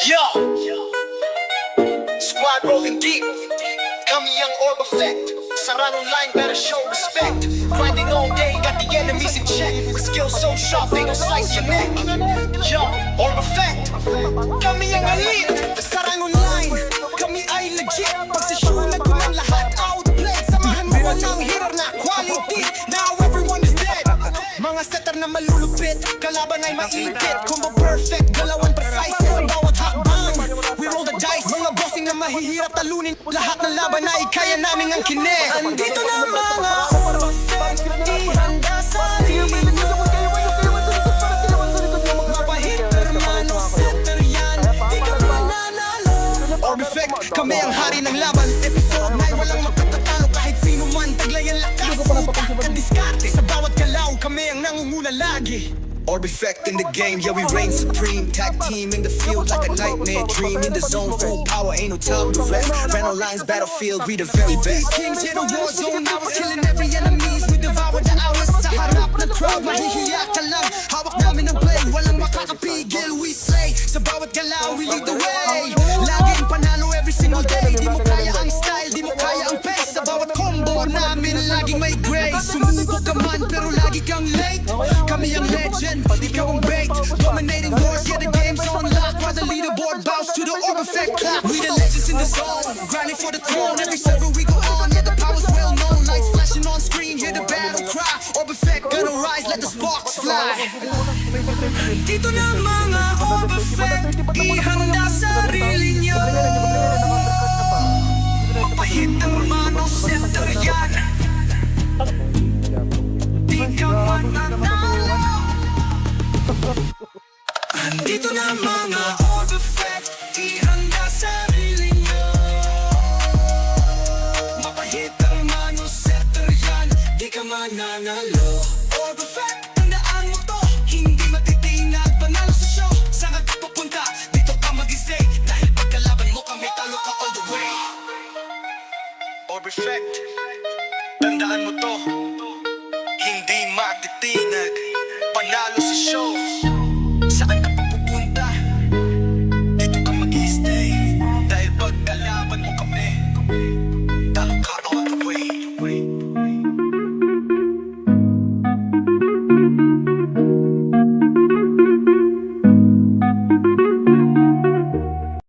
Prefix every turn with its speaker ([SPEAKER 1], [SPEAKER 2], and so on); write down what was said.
[SPEAKER 1] Yo! Squad rolling deep. Kami ang orb effect. Sarang line, better show respect. Grinding all day, got the enemies in check. With skills so sharp, they gon' slice your neck. Yo, orb effect. Kami ang elite. Sarang online, kami ay legit. Pagsisyonan ko ng lahat outplayed. Samahan mo ko ng hitter na quality. Now everyone is dead. Mga setter na malulupit, kalaban ay maipit. Combo perfect, galawan precise sa bawat hakbang. We roll the dice, mga bossing na mahihirap talunin. Lahat ng laban ay kaya namin ang kine. Andito na mga orb effect, di handa sa linya. Mapahiter man o setter yan, di ka mananalo. Orb effect, kami ang hari ng laban. Episode 9, walang magpatatalo kahit sino man. Taglay ang lakas, utak at diskarte. Sa bawat galaw, kami ang nangunguna lagi. Orb effect in the game, yeah we reign supreme. Tag team in the field like a nightmare dream. In the zone, full power, ain't no time to rest. Ran on lines, battlefield, we the very best. Kings in the war zone, I was killing every enemies. We devoured the hours, sa harap ng crowd. Mahihiya ka lang, hawak namin ang play. Walang makakapigil, we slay. Sa bawat galaw, we lead the way. Laging panalo every single day. Di mo kaya ang style, di mo kaya ang pace. Sa bawat combo namin, laging may grace. Sumubok ka man, pero lagi kang late. Kami ang legend, ikaw ang bait. Dominating wars, yeah the game's on lock. While the leaderboard bows to the orb effect clock. We the legends in the zone, grinding for the throne. Every server we go on, yeah the power's well known. Lights flashing on screen, hear the battle cry. Orb effect, gonna rise, let the sparks fly. Dito na mga orb effect, ihanda sarili nyo. Mapahitang man o setter yan, di ka mananalo. Andito na mga orb effect, ihanda sarili nyo. Mapahitang man o setter yan, di ka mananalo. Orb effect, tandaan mo to, hindi matitinag, panalo sa show. Saan ka pupunta, dito ka mag-stay. Dahil pagkalaban mo kami, talo ka all the way. Orb effect, tandaan mo to, hindi matitinag, panalo sa show. Saan ka pupunta, dito ka mag-stay. Dahil pagkalaban mo kami.